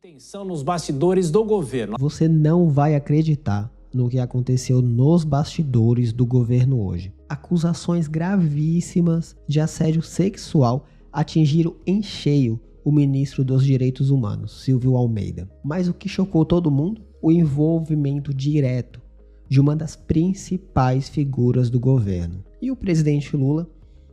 Tensão nos bastidores do governo. Você não vai acreditar no que aconteceu nos bastidores do governo hoje. Acusações gravíssimas de assédio sexual atingiram em cheio o ministro dos Direitos Humanos, Silvio Almeida. Mas o que chocou todo mundo? O envolvimento direto de uma das principais figuras do governo. E o presidente Lula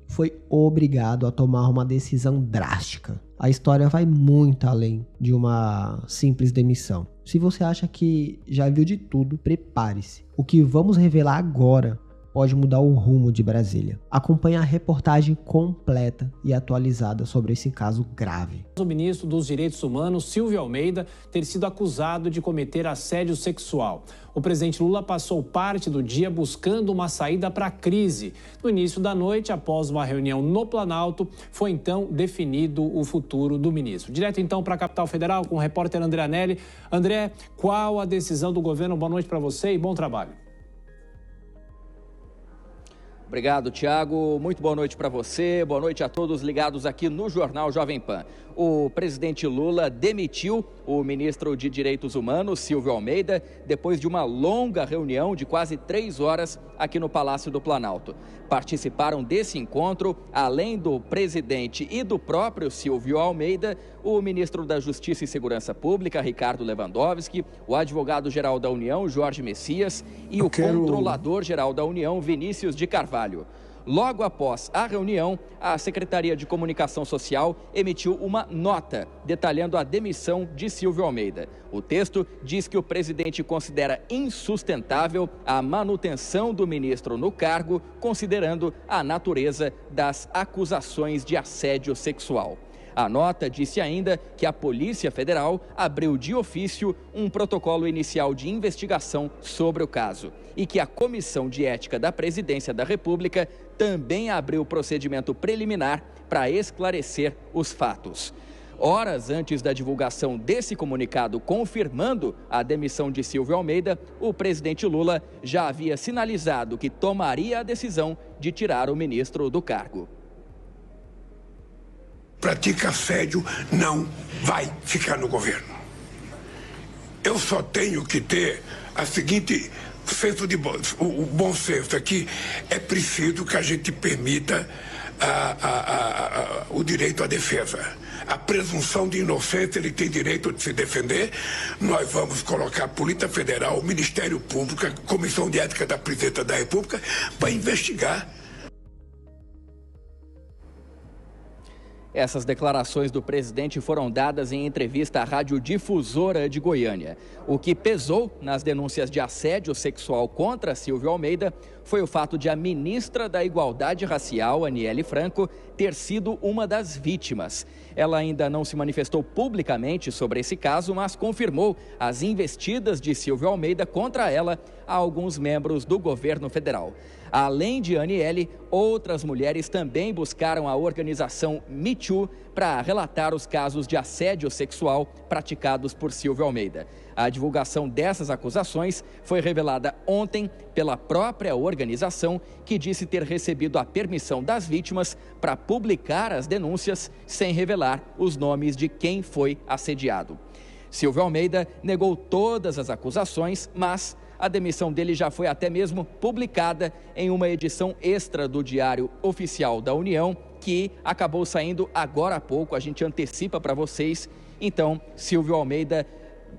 foi obrigado a tomar uma decisão drástica. A história vai muito além de uma simples demissão. Se você acha que já viu de tudo, prepare-se. O que vamos revelar agora pode mudar o rumo de Brasília. Acompanhe a reportagem completa e atualizada sobre esse caso grave. O ministro dos Direitos Humanos, Silvio Almeida, ter sido acusado de cometer assédio sexual. O presidente Lula passou parte do dia buscando uma saída para a crise. No início da noite, após uma reunião no Planalto, foi então definido o futuro do ministro. Direto então para a capital federal com o repórter André Anelli. André, qual a decisão do governo? Boa noite para você e bom trabalho. Obrigado, Thiago. Muito boa noite para você. Boa noite a todos ligados aqui no Jornal Jovem Pan. O presidente Lula demitiu o ministro de Direitos Humanos, Silvio Almeida, depois de uma longa reunião de quase 3 horas aqui no Palácio do Planalto. Participaram desse encontro, além do presidente e do próprio Silvio Almeida, o ministro da Justiça e Segurança Pública, Ricardo Lewandowski, o advogado-geral da União, Jorge Messias, e o controlador-geral da União, Vinícius de Carvalho. Logo após a reunião, a Secretaria de Comunicação Social emitiu uma nota detalhando a demissão de Silvio Almeida. O texto diz que o presidente considera insustentável a manutenção do ministro no cargo, considerando a natureza das acusações de assédio sexual. A nota disse ainda que a Polícia Federal abriu de ofício um protocolo inicial de investigação sobre o caso e que a Comissão de Ética da Presidência da República também abriu procedimento preliminar para esclarecer os fatos. Horas antes da divulgação desse comunicado confirmando a demissão de Silvio Almeida, o presidente Lula já havia sinalizado que tomaria a decisão de tirar o ministro do cargo. Pratica assédio, não vai ficar no governo. Eu só tenho que ter a seguinte senso de o bom senso aqui. É preciso que a gente permita o direito à defesa. A presunção de inocência, ele tem direito de se defender. Nós vamos colocar a Polícia Federal, o Ministério Público, a Comissão de Ética da Presidência da República para investigar. Essas declarações do presidente foram dadas em entrevista à Rádio Difusora de Goiânia. O que pesou nas denúncias de assédio sexual contra Silvio Almeida foi o fato de a ministra da Igualdade Racial, Aniele Franco, ter sido uma das vítimas. Ela ainda não se manifestou publicamente sobre esse caso, mas confirmou as investidas de Silvio Almeida contra ela a alguns membros do governo federal. Além de Aniele, outras mulheres também buscaram a organização Me Too para relatar os casos de assédio sexual praticados por Silvio Almeida. A divulgação dessas acusações foi revelada ontem pela própria organização, que disse ter recebido a permissão das vítimas para publicar as denúncias sem revelar os nomes de quem foi assediado. Silvio Almeida negou todas as acusações, mas a demissão dele já foi até mesmo publicada em uma edição extra do Diário Oficial da União, que acabou saindo agora há pouco. A gente antecipa para vocês. Então, Silvio Almeida,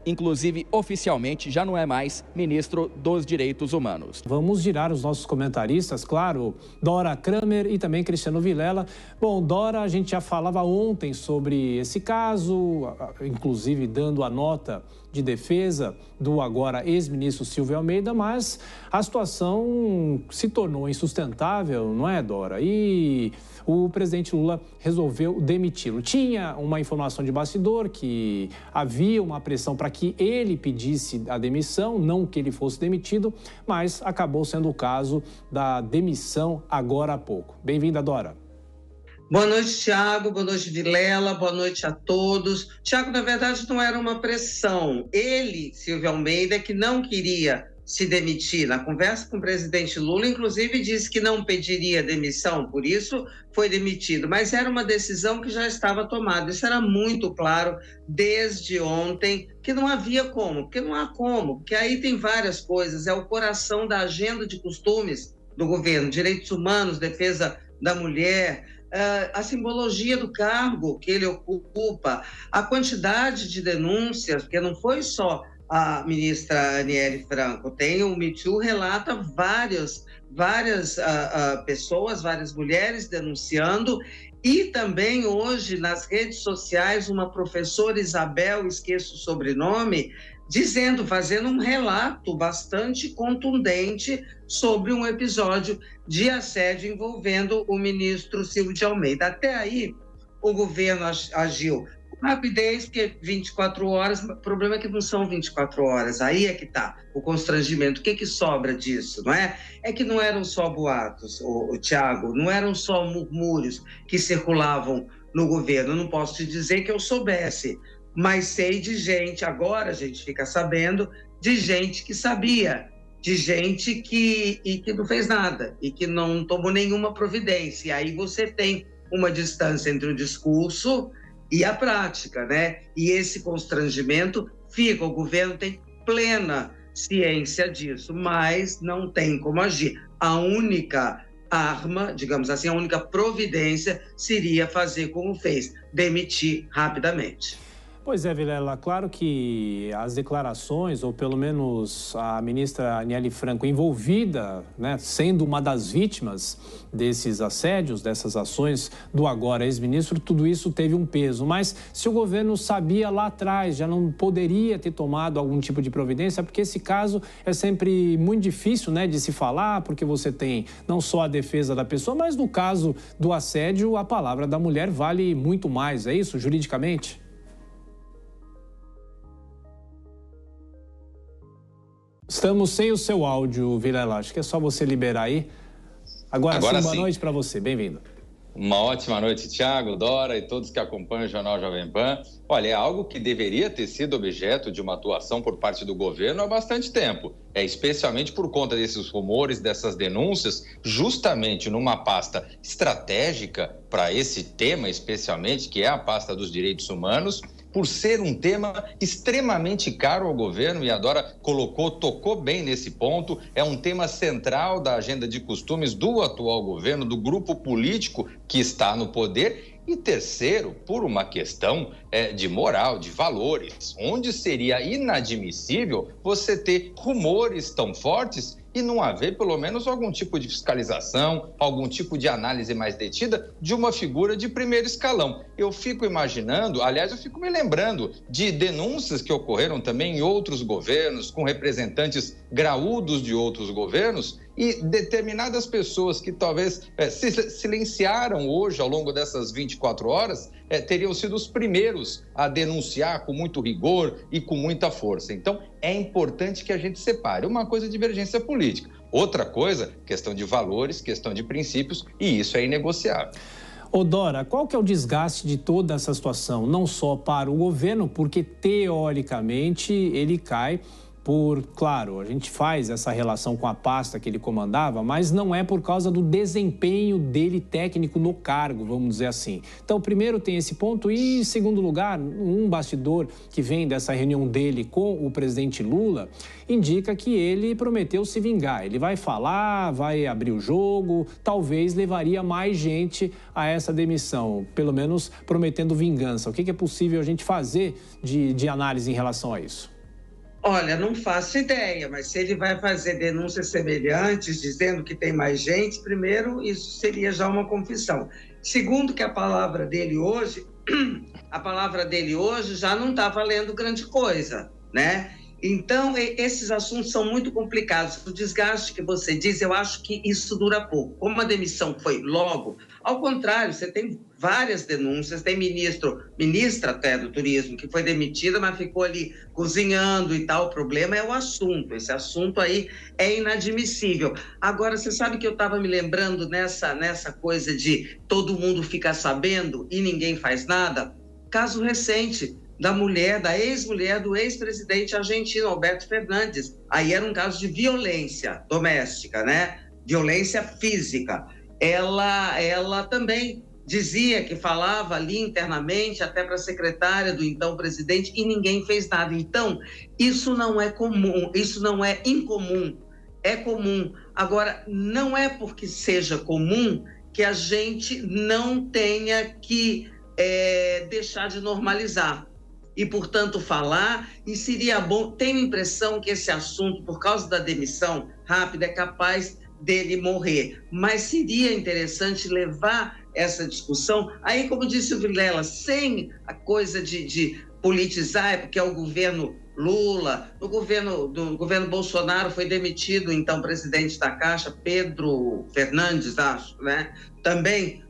inclusive oficialmente, já não é mais ministro dos Direitos Humanos. Vamos girar os nossos comentaristas, claro, Dora Kramer e também Cristiano Vilela. Bom, Dora, a gente já falava ontem sobre esse caso, inclusive dando a nota de defesa do agora ex-ministro Silvio Almeida, mas a situação se tornou insustentável, não é, Dora? E o presidente Lula resolveu demiti-lo. Tinha uma informação de bastidor que havia uma pressão para que ele pedisse a demissão, não que ele fosse demitido, mas acabou sendo o caso da demissão agora há pouco. Bem-vinda, Dora. Boa noite, Thiago. Boa noite, Vilela. Boa noite a todos. Thiago, na verdade, não era uma pressão. Ele, Silvio Almeida, que não queria se demitir. Na conversa com o presidente Lula, inclusive, disse que não pediria demissão, por isso foi demitido. Mas era uma decisão que já estava tomada. Isso era muito claro desde ontem, que não havia como, porque não há como, porque aí tem várias coisas, é o coração da agenda de costumes do governo, direitos humanos, defesa da mulher, a simbologia do cargo que ele ocupa, a quantidade de denúncias, porque não foi só a ministra Aniele Franco, o Me Too relata várias pessoas, várias mulheres denunciando, e também hoje nas redes sociais uma professora Isabel, esqueço o sobrenome, fazendo um relato bastante contundente sobre um episódio de assédio envolvendo o ministro Silvio de Almeida. Até aí, o governo agiu com rapidez, porque 24 horas, o problema é que não são 24 horas, aí é que está o constrangimento. O que sobra disso, não é? É que não eram só boatos, Tiago, não eram só murmúrios que circulavam no governo. Eu não posso te dizer que eu soubesse, mas sei de gente, agora a gente fica sabendo, de gente que sabia, de gente que não fez nada e que não tomou nenhuma providência. E aí você tem uma distância entre o discurso e a prática, né? E esse constrangimento fica, o governo tem plena ciência disso, mas não tem como agir. A única arma, digamos assim, a única providência seria fazer como fez, demitir rapidamente. Pois é, Vilela, claro que as declarações, ou pelo menos a ministra Aniele Franco envolvida, né, sendo uma das vítimas desses assédios, dessas ações do agora ex-ministro, tudo isso teve um peso. Mas se o governo sabia lá atrás, já não poderia ter tomado algum tipo de providência, porque esse caso é sempre muito difícil, né, de se falar, porque você tem não só a defesa da pessoa, mas no caso do assédio, a palavra da mulher vale muito mais, é isso, juridicamente? Estamos sem o seu áudio, Vilela. Acho que é só você liberar aí. Agora sim, boa noite para você. Bem-vindo. Uma ótima noite, Tiago, Dora e todos que acompanham o Jornal Jovem Pan. Olha, é algo que deveria ter sido objeto de uma atuação por parte do governo há bastante tempo. Especialmente por conta desses rumores, dessas denúncias, justamente numa pasta estratégica para esse tema, especialmente, que é a pasta dos direitos humanos, por ser um tema extremamente caro ao governo, e a Dora tocou bem nesse ponto, é um tema central da agenda de costumes do atual governo, do grupo político que está no poder. E terceiro, por uma questão de moral, de valores, onde seria inadmissível você ter rumores tão fortes e não haver pelo menos algum tipo de fiscalização, algum tipo de análise mais detida de uma figura de primeiro escalão. Eu fico imaginando, aliás, eu fico me lembrando de denúncias que ocorreram também em outros governos, com representantes graúdos de outros governos, e determinadas pessoas que talvez se silenciaram hoje ao longo dessas 24 horas, teriam sido os primeiros a denunciar com muito rigor e com muita força. Então, é importante que a gente separe uma coisa de divergência política, outra coisa, questão de valores, questão de princípios, e isso é inegociável. Ô Dora, qual que é o desgaste de toda essa situação? Não só para o governo, porque teoricamente ele cai claro, a gente faz essa relação com a pasta que ele comandava, mas não é por causa do desempenho dele técnico no cargo, vamos dizer assim. Então, primeiro tem esse ponto e, em segundo lugar, um bastidor que vem dessa reunião dele com o presidente Lula indica que ele prometeu se vingar. Ele vai falar, vai abrir o jogo, talvez levaria mais gente a essa demissão, pelo menos prometendo vingança. O que é possível a gente fazer de análise em relação a isso? Olha, não faço ideia, mas se ele vai fazer denúncias semelhantes, dizendo que tem mais gente, primeiro, isso seria já uma confissão. Segundo, que a palavra dele hoje já não está valendo grande coisa, né? Então, esses assuntos são muito complicados. O desgaste que você diz, eu acho que isso dura pouco. Como a demissão foi logo, ao contrário, você tem várias denúncias, tem ministra até do turismo, que foi demitida, mas ficou ali cozinhando e tal. O problema é o assunto, esse assunto aí é inadmissível. Agora, você sabe que eu estava me lembrando nessa coisa de todo mundo fica sabendo e ninguém faz nada? Caso recente da mulher, da ex-mulher do ex-presidente argentino, Alberto Fernandes. Aí era um caso de violência doméstica, né? Violência física. Ela também dizia que falava ali internamente até para a secretária do então presidente e ninguém fez nada. Então, isso não é comum, isso não é incomum, é comum. Agora, não é porque seja comum que a gente não tenha que deixar de normalizar. E, portanto, falar, e seria bom, tenho a impressão que esse assunto, por causa da demissão rápida, é capaz dele morrer, mas seria interessante levar essa discussão, aí como disse o Vilela, sem a coisa de politizar, porque é o governo Lula, no governo Bolsonaro foi demitido, então, presidente da Caixa, Pedro Fernandes, acho, né? Também,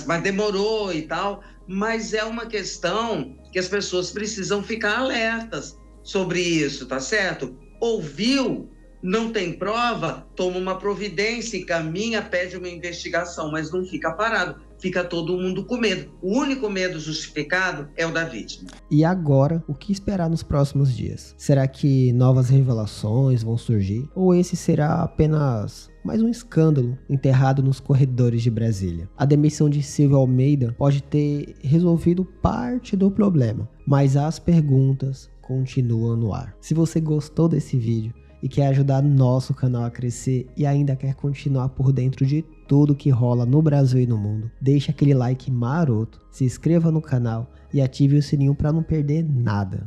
mas demorou e tal, mas é uma questão que as pessoas precisam ficar alertas sobre isso, tá certo? Ouviu, não tem prova, toma uma providência, encaminha, pede uma investigação, mas não fica parado, fica todo mundo com medo. O único medo justificado é o da vítima. E agora, o que esperar nos próximos dias? Será que novas revelações vão surgir? Ou esse será apenas mais um escândalo enterrado nos corredores de Brasília? A demissão de Silvio Almeida pode ter resolvido parte do problema, mas as perguntas continuam no ar. Se você gostou desse vídeo e quer ajudar nosso canal a crescer e ainda quer continuar por dentro de tudo que rola no Brasil e no mundo, deixa aquele like maroto, se inscreva no canal e ative o sininho para não perder nada.